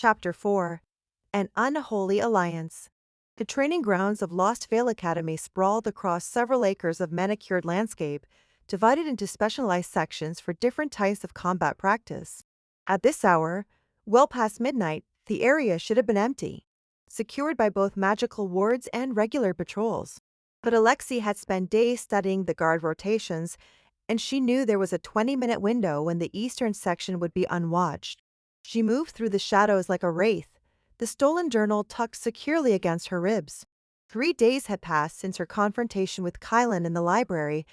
Chapter 4. An Unholy Alliance. The training grounds of Lost Vale Academy sprawled across several acres of manicured landscape, divided into specialized sections for different types of combat practice. At this hour, well past midnight, the area should have been empty, secured by both magical wards and regular patrols. But Alexei had spent days studying the guard rotations, and she knew there was a 20-minute window when the eastern section would be unwatched. She moved through the shadows like a wraith, the stolen journal tucked securely against her ribs. 3 days had passed since her confrontation with Kylan in the library,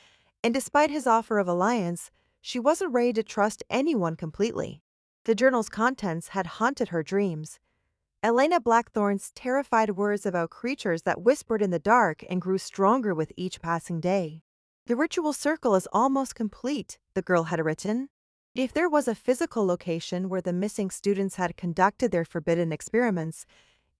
and despite his offer of alliance, she wasn't ready to trust anyone completely. The journal's contents had haunted her dreams. Elena Blackthorn's terrified words about creatures that whispered in the dark and grew stronger with each passing day. The ritual circle is almost complete, the girl had written. If there was a physical location where the missing students had conducted their forbidden experiments,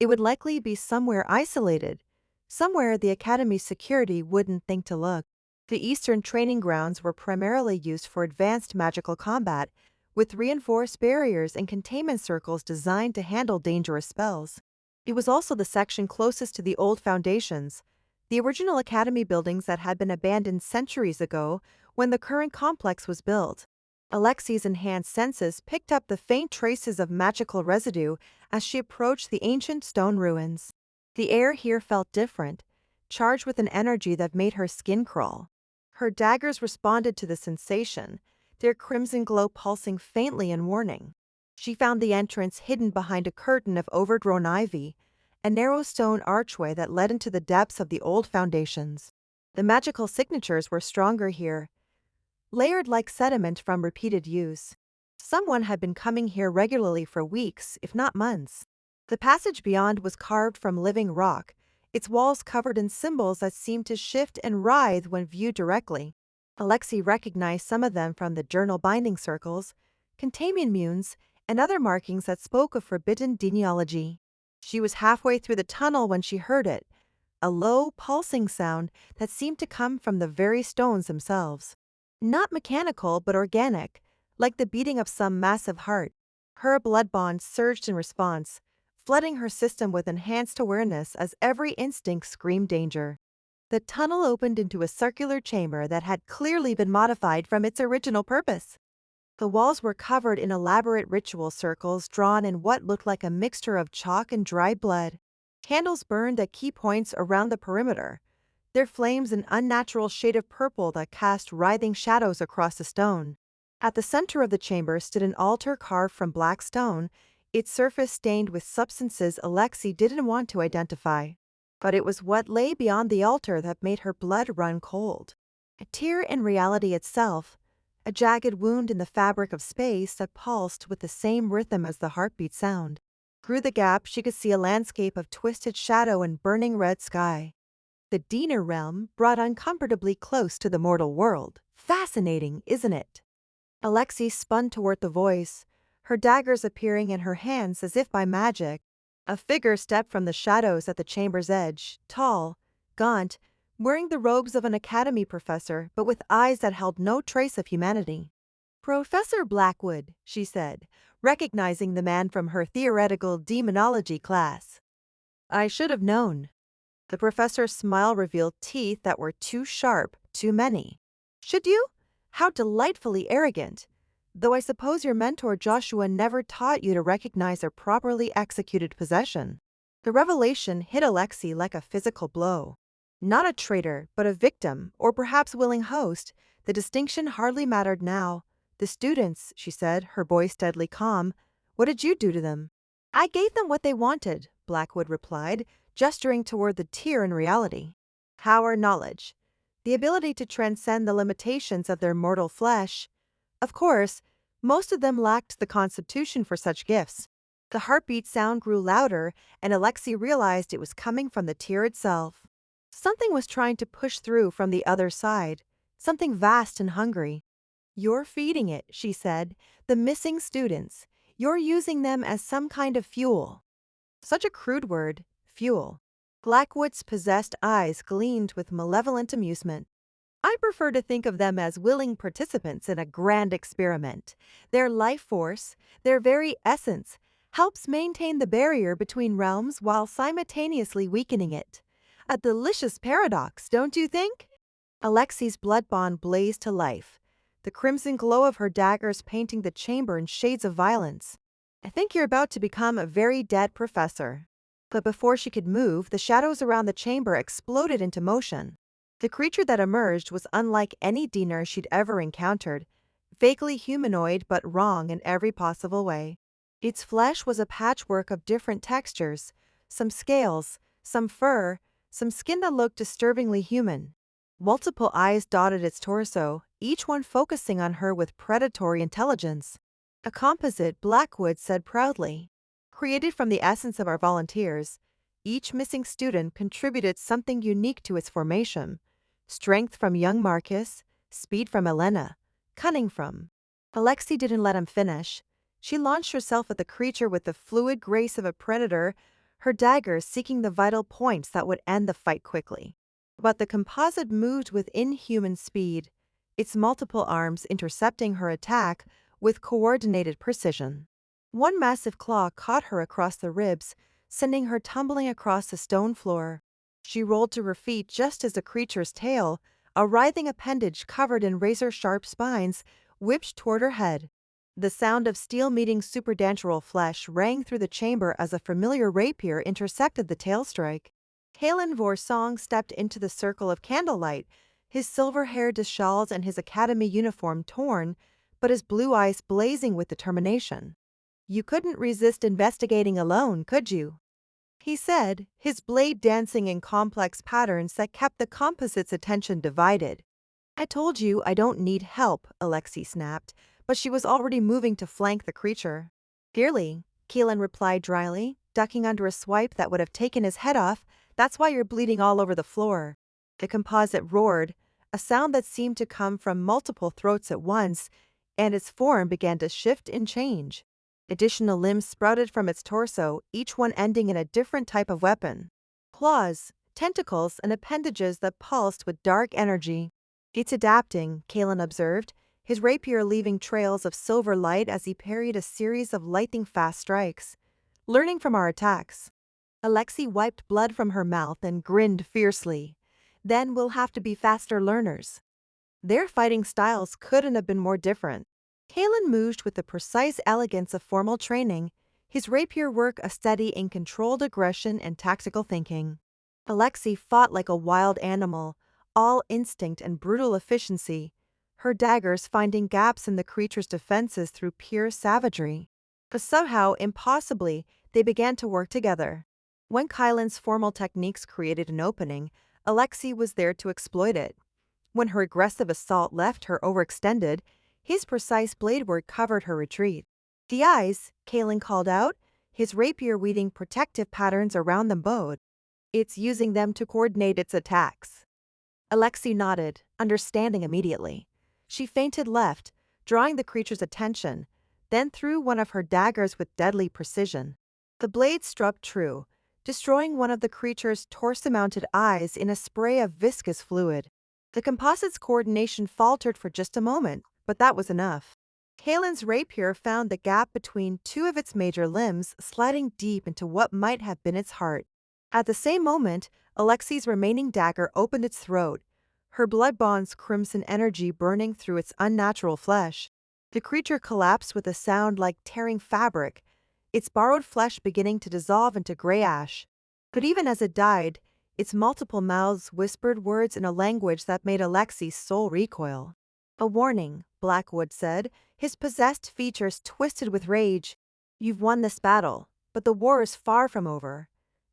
it would likely be somewhere isolated, somewhere the Academy's security wouldn't think to look. The eastern training grounds were primarily used for advanced magical combat, with reinforced barriers and containment circles designed to handle dangerous spells. It was also the section closest to the old foundations, the original Academy buildings that had been abandoned centuries ago when the current complex was built. Alexei's enhanced senses picked up the faint traces of magical residue as she approached the ancient stone ruins. The air here felt different, charged with an energy that made her skin crawl. Her daggers responded to the sensation, their crimson glow pulsing faintly in warning. She found the entrance hidden behind a curtain of overgrown ivy, a narrow stone archway that led into the depths of the old foundations. The magical signatures were stronger here, layered like sediment from repeated use. Someone had been coming here regularly for weeks, if not months. The passage beyond was carved from living rock, its walls covered in symbols that seemed to shift and writhe when viewed directly. Alexei recognized some of them from the journal binding circles, containment munes, and other markings that spoke of forbidden genealogy. She was halfway through the tunnel when she heard it, a low, pulsing sound that seemed to come from the very stones themselves. Not mechanical, but organic, like the beating of some massive heart. Her blood bonds surged in response, flooding her system with enhanced awareness as every instinct screamed danger. The tunnel opened into a circular chamber that had clearly been modified from its original purpose. The walls were covered in elaborate ritual circles drawn in what looked like a mixture of chalk and dried blood. Candles burned at key points around the perimeter, their flames an unnatural shade of purple that cast writhing shadows across the stone. At the center of the chamber stood an altar carved from black stone, its surface stained with substances Alexei didn't want to identify. But it was what lay beyond the altar that made her blood run cold. A tear in reality itself, a jagged wound in the fabric of space that pulsed with the same rhythm as the heartbeat sound. Through the gap she could see a landscape of twisted shadow and burning red sky. The Diener realm brought uncomfortably close to the mortal world. Fascinating, isn't it? Alexei spun toward the voice, her daggers appearing in her hands as if by magic. A figure stepped from the shadows at the chamber's edge, tall, gaunt, wearing the robes of an academy professor, but with eyes that held no trace of humanity. "Professor Blackwood," she said, recognizing the man from her theoretical demonology class. "I should have known." The professor's smile revealed teeth that were too sharp, too many. "Should you? How delightfully arrogant. Though I suppose your mentor Joshua never taught you to recognize a properly executed possession." The revelation hit Alexei like a physical blow. Not a traitor, but a victim, or perhaps willing host. The distinction hardly mattered now. "The students," she said, her voice deadly calm. "What did you do to them?" "I gave them what they wanted," Blackwood replied, gesturing toward the tear in reality. "Power, knowledge. The ability to transcend the limitations of their mortal flesh. Of course, most of them lacked the constitution for such gifts." The heartbeat sound grew louder, and Alexei realized it was coming from the tear itself. Something was trying to push through from the other side, something vast and hungry. "You're feeding it," she said. "The missing students. You're using them as some kind of fuel." Such a crude word, fuel. Blackwood's possessed eyes gleamed with malevolent amusement. "I prefer to think of them as willing participants in a grand experiment. Their life force, their very essence, helps maintain the barrier between realms while simultaneously weakening it. A delicious paradox, don't you think? Alexi's blood bond blazed to life, the crimson glow of her daggers painting the chamber in shades of violence. I think you're about to become a very dead professor. But before she could move, the shadows around the chamber exploded into motion. The creature that emerged was unlike any diener she'd ever encountered, vaguely humanoid but wrong in every possible way. Its flesh was a patchwork of different textures, some scales, some fur, some skin that looked disturbingly human. Multiple eyes dotted its torso, each one focusing on her with predatory intelligence. A composite, Blackwood said proudly. Created from the essence of our volunteers, each missing student contributed something unique to its formation. Strength from young Marcus, speed from Elena, cunning from. Alexei didn't let him finish. She launched herself at the creature with the fluid grace of a predator, her dagger seeking the vital points that would end the fight quickly. But the composite moved with inhuman speed, its multiple arms intercepting her attack with coordinated precision. One massive claw caught her across the ribs, sending her tumbling across the stone floor. She rolled to her feet just as the creature's tail, a writhing appendage covered in razor-sharp spines, whipped toward her head. The sound of steel meeting supernatural flesh rang through the chamber as a familiar rapier intersected the tail strike. Kalen Vorsong stepped into the circle of candlelight, his silver hair disheveled and his academy uniform torn, but his blue eyes blazing with determination. "You couldn't resist investigating alone, could you?" he said, his blade dancing in complex patterns that kept the composite's attention divided. "I told you I don't need help," Alexei snapped, but she was already moving to flank the creature. "Dearly," Keelan replied dryly, ducking under a swipe that would have taken his head off. "That's why you're bleeding all over the floor." The composite roared, a sound that seemed to come from multiple throats at once, and its form began to shift and change. Additional limbs sprouted from its torso, each one ending in a different type of weapon. Claws, tentacles, and appendages that pulsed with dark energy. "It's adapting," Kalen observed, his rapier leaving trails of silver light as he parried a series of lightning-fast strikes. "Learning from our attacks." Alexei wiped blood from her mouth and grinned fiercely. "Then we'll have to be faster learners." Their fighting styles couldn't have been more different. Kalen moved with the precise elegance of formal training, his rapier work a steady and controlled aggression and tactical thinking. Alexei fought like a wild animal, all instinct and brutal efficiency, her daggers finding gaps in the creature's defenses through pure savagery. But somehow, impossibly, they began to work together. When Kylan's formal techniques created an opening, Alexei was there to exploit it. When her aggressive assault left her overextended, his precise blade work covered her retreat. "The eyes," Kalen called out, his rapier weaving protective patterns around them both. "It's using them to coordinate its attacks." Alexei nodded, understanding immediately. She feinted left, drawing the creature's attention, then threw one of her daggers with deadly precision. The blade struck true, destroying one of the creature's torso-mounted eyes in a spray of viscous fluid. The composite's coordination faltered for just a moment, but that was enough. Kalen's rapier found the gap between two of its major limbs, sliding deep into what might have been its heart. At the same moment, Alexei's remaining dagger opened its throat, her blood bond's crimson energy burning through its unnatural flesh. The creature collapsed with a sound like tearing fabric, its borrowed flesh beginning to dissolve into gray ash. But even as it died, its multiple mouths whispered words in a language that made Alexei's soul recoil. "A warning," Blackwood said, his possessed features twisted with rage. "You've won this battle, but the war is far from over.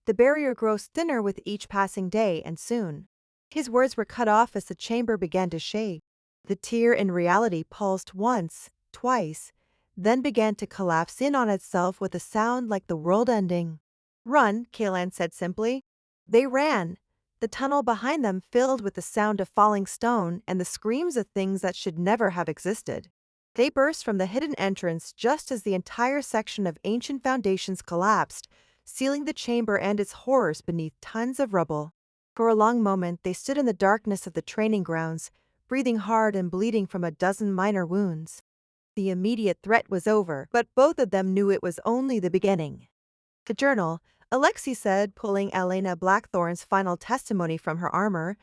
The barrier grows thinner with each passing day, and soon." His words were cut off as the chamber began to shake. The tear in reality pulsed once, twice, then began to collapse in on itself with a sound like the world ending. "Run," Kalan said simply. They ran, the tunnel behind them filled with the sound of falling stone and the screams of things that should never have existed. They burst from the hidden entrance just as the entire section of ancient foundations collapsed, sealing the chamber and its horrors beneath tons of rubble. For a long moment they stood in the darkness of the training grounds, breathing hard and bleeding from a dozen minor wounds. The immediate threat was over, but both of them knew it was only the beginning. The journal, Alexei said, pulling Elena Blackthorn's final testimony from her armor.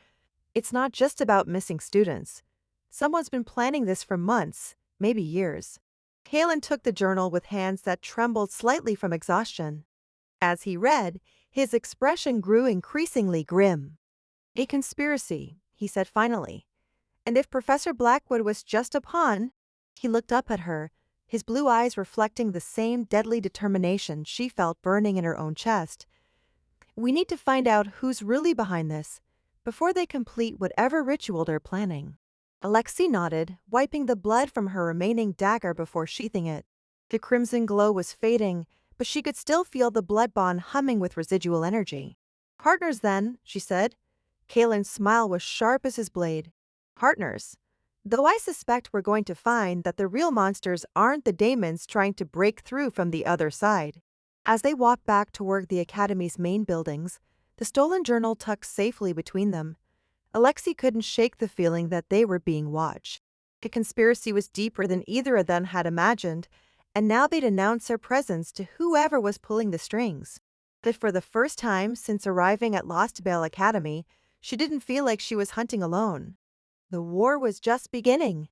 It's not just about missing students. Someone's been planning this for months, maybe years. Kalen took the journal with hands that trembled slightly from exhaustion. As he read, his expression grew increasingly grim. A conspiracy, he said finally. And if Professor Blackwood was just a pawn, he looked up at her, his blue eyes reflecting the same deadly determination she felt burning in her own chest. We need to find out who's really behind this, before they complete whatever ritual they're planning. Alexei nodded, wiping the blood from her remaining dagger before sheathing it. The crimson glow was fading, but she could still feel the blood bond humming with residual energy. Partners then, she said. Kalen's smile was sharp as his blade. Partners. Though I suspect we're going to find that the real monsters aren't the daemons trying to break through from the other side. As they walked back toward the Academy's main buildings, the stolen journal tucked safely between them, Alexei couldn't shake the feeling that they were being watched. The conspiracy was deeper than either of them had imagined, and now they'd announce their presence to whoever was pulling the strings. But for the first time since arriving at Lost Vale Academy, she didn't feel like she was hunting alone. The war was just beginning.